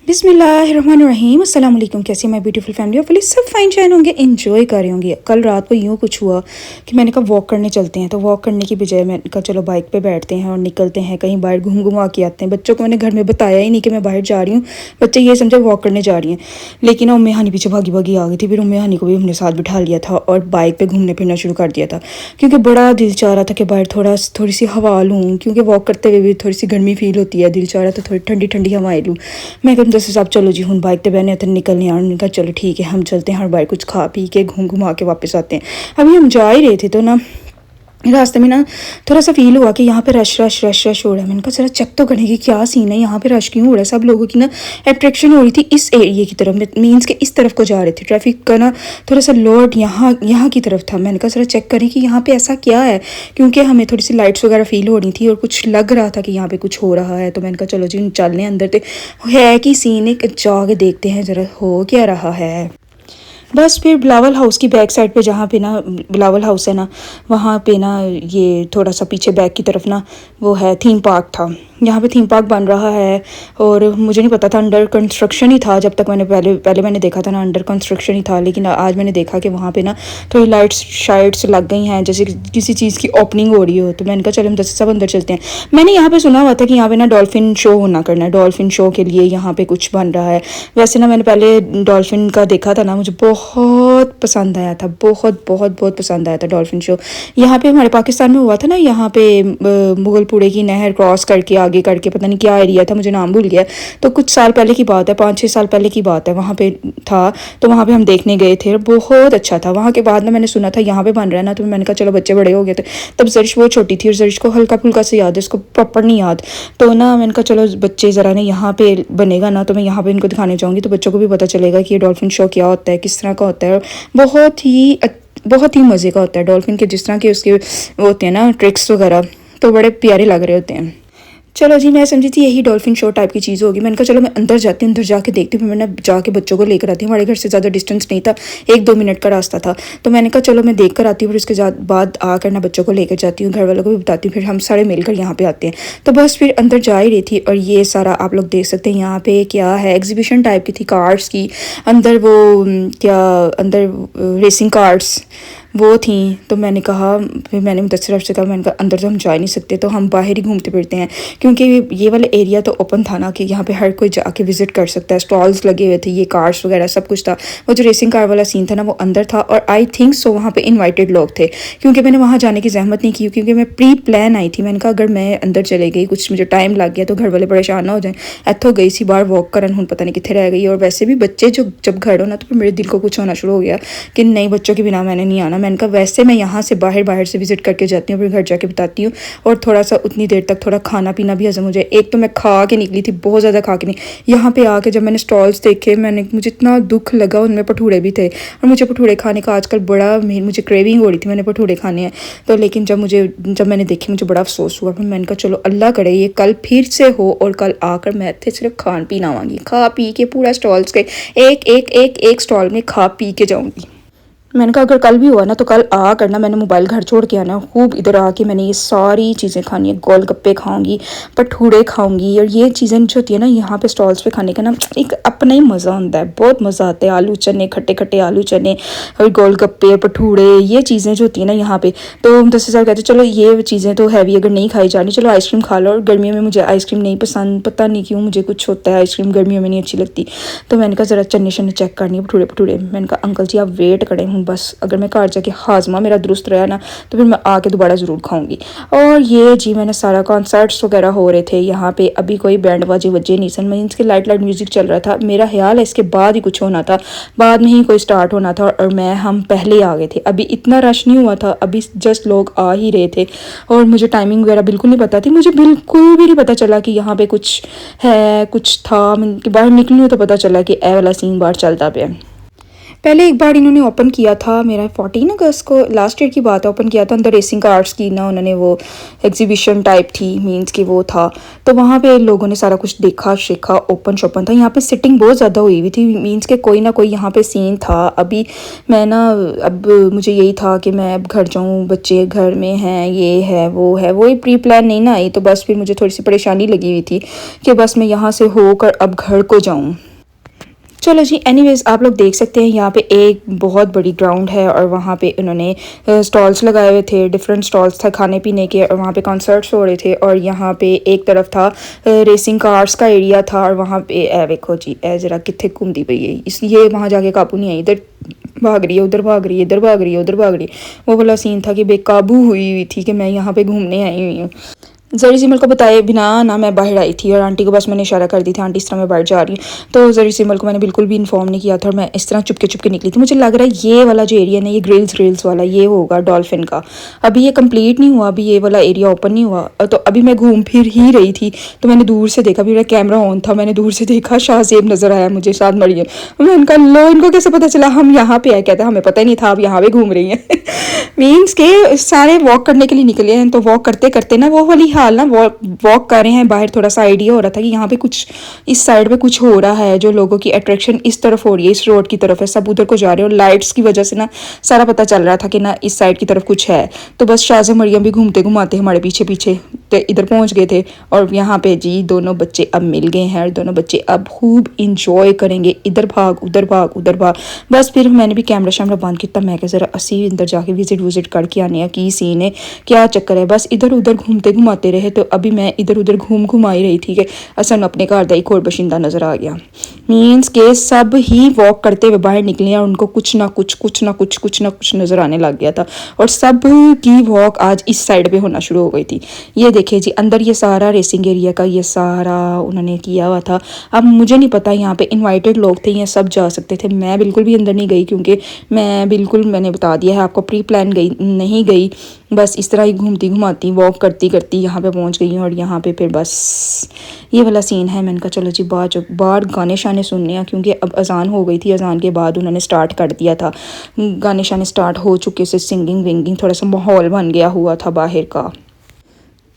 बिस्मिल्लाहिर्रहमानिर्रहीम अस्सलाम वालेकुम। कैसी माय ब्यूटीफुल फैमिली ऑफ सब फाइन शाइन होंगे, एंजॉय कर रहे होंगे। कल रात को यूँ कुछ हुआ कि मैंने कहा वॉक करने चलते हैं, तो वॉक करने की बजाय मैंने कहा चलो बाइक पे बैठते हैं और निकलते हैं कहीं बाहर घूम घुमा के आते हैं। बच्चों को मैंने घर में बताया ही नहीं कि मैं बाहर जा रही हूँ, बच्चे ये समझे वॉक करने जा रही हैं। लेकिन उम्मी हानी पीछे भागी भागी आ गई थी, फिर उम्मी हानी को भी हमने साथ बिठा लिया था और बाइक पर घूमने फिरना शुरू कर दिया था, क्योंकि बड़ा दिल चाह रहा था कि बाहर थोड़ी सी हवा लूँ, क्योंकि वॉक करते हुए भी थोड़ी सी गर्मी फील होती है। दिल चाह रहा था थोड़ी ठंडी ठंडी हवाएं लूँ। मैं कहूँ दस साहब चलो जी बाइक पे बहने थे निकलने आने, उनका चलो ठीक है हम चलते हैं, हर बार कुछ खा पी के घूम घुमा के वापस आते हैं। अभी हम जा ही रहे थे तो ना रास्ते में ना थोड़ा सा फील हुआ कि यहाँ पे रश रश रश रश हो रहा है। मैंने कहा जरा चेक तो करने की क्या सीन है, यहाँ पे रश क्यों हो रहा है। सब लोगों की ना अट्रैक्शन हो रही थी इस एरिया की तरफ, मीन्स के इस तरफ को जा रहे थे। ट्रैफिक का ना थोड़ा सा लोड यहाँ की तरफ था। मैंने कहा जरा चेक करें कि यहाँ पे ऐसा क्या है, क्योंकि हमें थोड़ी सी लाइट्स वगैरह फील हो रही थी और कुछ लग रहा था कि यहाँ पे कुछ हो रहा है। तो मैंने कहा चलो जी चलने अंदर, तो है कि सीन एक जाके देखते हैं ज़रा हो क्या रहा है। बस फिर बिलावल हाउस की बैक साइड पे, जहाँ पे ना बिलावल हाउस है ना, वहाँ पे ना ये थोड़ा सा पीछे बैक की तरफ ना वो है थीम पार्क था। यहाँ पे थीम पार्क बन रहा है और मुझे नहीं पता था, अंडर कंस्ट्रक्शन ही था जब तक मैंने पहले मैंने देखा था ना अंडर कंस्ट्रक्शन ही था। लेकिन आज मैंने देखा कि वहाँ पे ना थोड़ी लाइट्स शाइट्स लग गई हैं, जैसे किसी चीज़ की ओपनिंग हो रही हो। तो मैंने कहा चलो हम 10 सब अंदर चलते हैं। मैंने यहाँ पे सुना हुआ था कि यहाँ पे ना डॉल्फिन शो होना करना है, डॉल्फिन शो के लिए यहाँ पे कुछ बन रहा है। वैसे ना मैंने पहले डॉल्फिन का देखा था ना, मुझे बहुत पसंद आया था, बहुत बहुत बहुत पसंद आया था डॉल्फिन शो। यहाँ पे हमारे पाकिस्तान में हुआ था ना, यहाँ पे मुगलपुरे की नहर क्रॉस करके आगे करके पता नहीं क्या एरिया था, मुझे नाम भूल गया। तो कुछ साल पहले की बात है, 5-6 साल पहले की बात है, वहाँ पे था। तो वहाँ पे हम देखने गए थे, बहुत अच्छा था। वहाँ के बाद ना मैंने सुना था यहाँ पे बन रहा है ना, तो मैंने कहा चलो बच्चे बड़े हो गए थे, तब जरिश वो छोटी थी और जरिश को हल्का फुल्का से याद है, उसको प्रॉपर नहीं याद। तो ना मैंने कहा चलो बच्चे ज़रा ना यहाँ पे बनेगा ना, तो मैं यहाँ पे इनको दिखाने जाऊँगी, तो बच्चों को भी पता चलेगा कि ये डॉल्फिन शो क्या होता है, किस तरह का होता है। बहुत ही मज़े का होता है। डॉल्फिन के जिस तरह के उसके वो होते हैं ना ट्रिक्स वगैरह, तो बड़े प्यारे लग रहे होते हैं। चलो जी मैं समझी थी यही डॉल्फिन शो टाइप की चीज़ होगी। मैंने कहा चलो मैं अंदर जाती हूँ, अंदर जाके देखती हूँ। फिर मैंने जाके बच्चों को लेकर आती हूँ, हमारे घर से ज़्यादा डिस्टेंस नहीं था, 1-2 मिनट का रास्ता था। तो मैंने कहा चलो मैं देख कर आती हूँ, फिर उसके बाद आकर ना बच्चों को लेकर जाती हूँ, घर वालों को भी बताती हूँ, फिर हम सारे मिलकर यहाँ पे आते हैं। तो बस फिर अंदर जा ही रही थी और ये सारा आप लोग देख सकते हैं यहाँ पे क्या है, एग्जीबिशन टाइप की थी कार्स की। अंदर वो अंदर रेसिंग कार्स वो थी। तो मैंने कहा, फिर मैंने मुदस्सिर से कहा, मैंने कहा अंदर तो हम जा नहीं सकते, तो हम बाहर ही घूमते फिरते हैं, क्योंकि ये वाला एरिया तो ओपन था ना कि यहाँ पे हर कोई जाके विजिट कर सकता है। स्टॉल्स लगे हुए थे, ये कार्स वगैरह सब कुछ था। वो जो रेसिंग कार वाला सीन था ना वो अंदर था, और आई थिंक सो वहाँ पे इन्वाइटेड लोग थे, क्योंकि मैंने वहाँ जाने की जहमत नहीं की, क्योंकि मैं प्री प्लान आई थी। मैंने कहा अगर मैं अंदर चले गई, कुछ मुझे टाइम लग गया तो घर वाले परेशान ना हो जाए। इतों गई सी बाहर वॉक करन, हूँ पता नहीं कितने रह गई। और वैसे भी बच्चे जो जब घर हो ना, तो फिर मेरे दिल को कुछ होना शुरू हो गया कि नहीं, बच्चों के बिना मैंने नहीं आना। मैंने कहा वैसे मैं यहाँ से बाहर से विजिट करके जाती हूँ, फिर घर जाके बताती हूँ, और थोड़ा सा उतनी देर तक थोड़ा खाना पीना भी हजम हो जाए। एक तो मैं खा के निकली थी, बहुत ज़्यादा खा के नहीं। यहाँ पे आके जब मैंने स्टॉल्स देखे, मुझे इतना दुख लगा, उनमें भटूरे भी थे, और मुझे भटूरे खाने का आजकल बड़ा मुझे क्रेविंग हो रही थी, मैंने भटूरे खाने हैं। तो लेकिन जब मैंने देखे मुझे बड़ा अफसोस हुआ। फिर मैंने कहा चलो अल्लाह करे ये कल फिर से हो, और कल आकर मैं इतने सिर्फ खान पीन आवाँगी, खा पी के पूरा स्टॉल्स के एक स्टॉल में खा पी के जाऊँगी। मैंने कहा अगर कल भी हुआ ना, तो कल आ करना, मैंने मोबाइल घर छोड़ के आना, खूब इधर आके मैंने ये सारी चीज़ें खानी है। गोलगप्पे खाऊंगी, भटूरे खाऊंगी, और ये चीज़ें जो होती है ना यहाँ पे स्टॉल्स पे खाने का ना एक अपना ही मज़ा होता है, बहुत मज़ा आता है। आलू चने, खट्टे खट्टे आलू चने और गोलगप्पे भटूरे, ये चीज़ें जो होती है ना यहाँ पे। तो 10,000 कहते चलो ये चीज़ें तो हैवी अगर नहीं खाई जानी, चलो आइसक्रीम खा लो। और गर्मियों में मुझे आइसक्रीम नहीं पसंद, पता नहीं क्यों मुझे कुछ होता है, आइसक्रीम गर्मियों में नहीं अच्छी लगती। तो मैंने कहा ज़रा चने शने चेक करनी है, भटूरे। मैंने कहा अंकल जी आप वेट करें, बस अगर मैं घर जाके हाजमा मेरा दुरुस्त रहा ना, तो फिर मैं आके दोबारा ज़रूर खाऊंगी। और ये जी मैंने सारा कॉन्सर्ट्स वगैरह हो रहे थे यहाँ पे, अभी कोई बैंड बाजे वजे नहीं सन, मीन्स के लाइट म्यूजिक चल रहा था। मेरा ख्याल है इसके बाद ही कुछ होना था, बाद में ही कोई स्टार्ट होना था, और हम पहले आ गए थे। अभी इतना रश नहीं हुआ था, अभी जस्ट लोग आ ही रहे थे, और मुझे टाइमिंग वगैरह बिल्कुल नहीं पता थी। मुझे बिल्कुल भी नहीं पता चला कि यहाँ पे कुछ है, कुछ था। बाहर निकली तो पता चला कि ए वाला सीन बाहर चलता पे। पहले एक बार इन्होंने ओपन किया था, मेरा 14 अगस्त को लास्ट ईयर की बात है, ओपन किया था। अंदर रेसिंग कार्स की ना उन्होंने वो एग्जीबिशन टाइप थी, मींस कि वो था। तो वहाँ पे लोगों ने सारा कुछ देखा शेखा, ओपन शोपन था। यहाँ पे सिटिंग बहुत ज़्यादा हुई हुई थी, मींस के कोई ना कोई यहाँ पे सीन था। अभी मैं ना, अब मुझे यही था कि मैं अब घर जाऊँ, बच्चे घर में हैं, ये है वो है, वही प्री प्लान नहीं ना आई। तो बस फिर मुझे थोड़ी सी परेशानी लगी हुई थी कि बस मैं यहाँ से होकर अब घर को जाऊँ। चलो जी, एनीवेज़ आप लोग देख सकते हैं यहाँ पे एक बहुत बड़ी ग्राउंड है और वहाँ पे उन्होंने स्टॉल्स लगाए हुए थे, डिफरेंट स्टॉल्स था खाने पीने के, और वहाँ पे कॉन्सर्ट्स हो रहे थे। और यहाँ पे एक तरफ था रेसिंग कार्स का एरिया था, और वहाँ पे देखो जी, ज़रा कितने घूमती पई है, इसलिए वहाँ जाके काबू नहीं आई, इधर भाग रही है, उधर भाग रही है, इधर भाग रही है, उधर भाग रही है। वो वाला सीन था कि बेकाबू हुई हुई थी कि मैं यहाँ पे घूमने आई हुई हूँ। जरी सिमल को बताए बिना ना मैं बाहर आई थी, और आंटी को बस मैंने इशारा कर दी थी, आंटी इस तरह मैं बाहर जा रही हूँ। तो जरी सिमल को मैंने बिल्कुल भी इन्फॉर्म नहीं किया था, और मैं इस तरह चुपके चुपके निकली थी। मुझे लग रहा है ये वाला जो एरिया ना, ये ग्रिल्स वाला ये होगा डॉल्फिन का। अभी ये कंप्लीट नहीं हुआ, अभी ये वाला एरिया ओपन नहीं हुआ। तो अभी मैं घूम फिर ही रही थी, तो मैंने दूर से देखा, मेरा कैमरा ऑन था, मैंने दूर से देखा शाहजेब नज़र आया मुझे, साथ मरियम। मैं उनका लो, इनको कैसे पता चला हम यहाँ पे आए? कहते हमें पता ही नहीं था आप यहाँ पे घूम रही हैं। मीन्स के सारे वॉक करने के लिए निकले हैं, तो वॉक करते करते ना वो वाली हाल ना, वॉक कर रहे हैं बाहर, थोड़ा सा आइडिया हो रहा था कि यहाँ पे कुछ इस साइड पे कुछ हो रहा है, जो लोगों की अट्रैक्शन इस तरफ हो रही है, इस रोड की तरफ है, सब उधर को जा रहे हैं। और लाइट्स की वजह से ना सारा पता चल रहा था कि ना इस साइड की तरफ कुछ है। तो बस शाहज़ेब मरियम भी घूमते घुमाते हमारे पीछे पीछे तो इधर पहुँच गए थे। और यहाँ पे जी दोनों बच्चे अब मिल गए हैं, और दोनों बच्चे अब खूब इंजॉय करेंगे, इधर भाग उधर भाग उधर भाग। बस फिर मैंने भी कैमरा शैमरा बंद किया, मैं क्या ज़रा असी अंदर जाके विजिट करके आने हैं, की सीन है, क्या चक्कर है। बस इधर उधर घूमते घुमाते रहे। तो अभी मैं इधर उधर घूम आई रही थी कि असन अपने घर का एक और बशिंदा नज़र आ गया। मीन्स के सब ही वॉक करते हुए बाहर निकले, और उनको कुछ ना कुछ नज़र आने लग गया था। और सब की वॉक आज इस साइड पे होना शुरू हो गई थी। ये देखिए जी, अंदर ये सारा रेसिंग एरिया का ये सारा उन्होंने किया हुआ था। अब मुझे नहीं पता, यहाँ पे इनवाइटेड लोग थे, ये सब जा सकते थे, मैं बिल्कुल भी अंदर नहीं गई, क्योंकि मैंने बता दिया है आपको, प्री प्लान नहीं गई। बस इस तरह ही घूमती घुमाती वॉक करती करती यहाँ पे पहुँच गई हूँ। और यहाँ पे फिर बस ये वाला सीन है। मैंने कहा चलो जी बाहर गाने शाने सुनने हैं, क्योंकि अब अजान हो गई थी, अजान के बाद उन्होंने स्टार्ट कर दिया था, गाने शाने स्टार्ट हो चुके से, सिंगिंग विंगिंग, थोड़ा सा माहौल बन गया हुआ था बाहर का।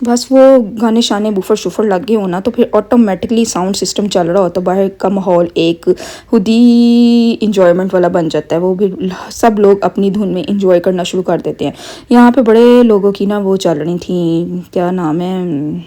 बस वो गाने शाने बुफर शुफर लग गए होना, तो फिर ऑटोमेटिकली साउंड सिस्टम चल रहा होता, बाहर का माहौल एक खुद ही इंजॉयमेंट वाला बन जाता है। वो भी सब लोग अपनी धुन में इंजॉय करना शुरू कर देते हैं। यहाँ पे बड़े लोगों की ना वो चल रही थी, क्या नाम है,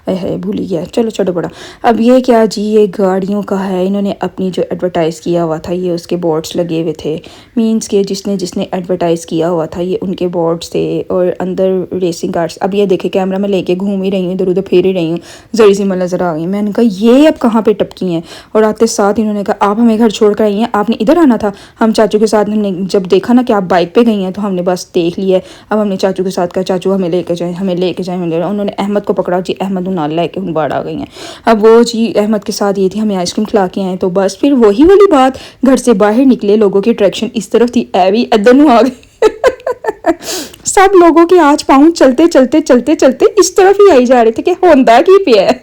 है भूल ही गया, चलो छोड़ो बड़ा। अब ये क्या जी, ये गाड़ियों का है, इन्होंने अपनी जो एडवर्टाइज़ किया हुआ था, ये उसके बोर्ड्स लगे हुए थे, मींस के जिसने एडवर्टाइज़ किया हुआ था ये उनके बोर्ड्स थे। और अंदर रेसिंग कार्स। अब ये देखे कैमरा में लेके घूम ही रही हूँ, इधर उधर फेर ही रही हूँ, जरी सी नज़र आ गई। मैंने कहा ये अब कहाँ पर टपकी हैं। और आते साथ इन्होंने कहा आप हमें घर छोड़ कर आई हैं, आपने इधर आना था। हम चाचू के साथ हमने जब देखा ना कि आप बाइक पर गई हैं, तो हमने बस देख लिया। अब हमने चाचू के साथ कहा चाचू हमें लेके जाएँ, हमें लेके जाएँ। उन्होंने अहमद को पकड़ा जी, अहमद नाल लेके हूँ बाढ़ आ गई हैं। अब वो जी अहमद के साथ ये थी, हमें आइसक्रीम खिला के आए। तो बस फिर वही वाली बात, घर से बाहर निकले, लोगों की अट्रैक्शन इस तरफ थी, एवी इधर आ गए। सब लोगों के आज पाँव चलते इस तरफ ही आई जा रहे थे कि होंदा की पे है।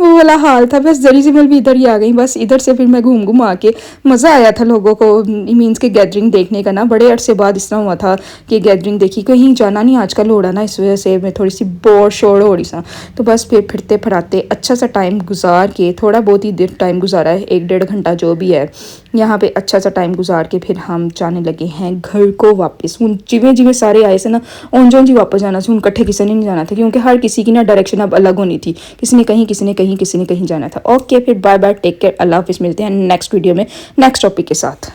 वो वाला हाल था। बस जरी सिमल भी इधर ही आ गई। बस इधर से फिर मैं घूम आके मज़ा आया था लोगों को, मीन्स के गैदरिंग देखने का ना। बड़े अरसे बाद इस तरह हुआ था कि गैदरिंग देखी, कहीं जाना नहीं आजकल हो रहा ना, इस वजह से मैं थोड़ी सी बोर शोर हो रही सा। तो बस फिर फिरते फराते अच्छा सा टाइम गुजार के, थोड़ा बहुत ही देर टाइम गुजारा है, 1-1.5 घंटा जो भी है यहाँ पे, अच्छा सा टाइम गुजार के फिर हम जाने लगे हैं घर को वापस। हूँ जिमें जिमें सारे आए से ना उंज जी वापस जाना से, कट्ठे किसी ने नहीं जाना था, क्योंकि हर किसी की ना डायरेक्शन अब अलग होनी थी, किसी ने कहीं जाना था। ओके फिर बाय बाय, टेक केयर, अल्लाह हाफिज़। मिलते हैं नेक्स्ट वीडियो में नेक्स्ट टॉपिक के साथ।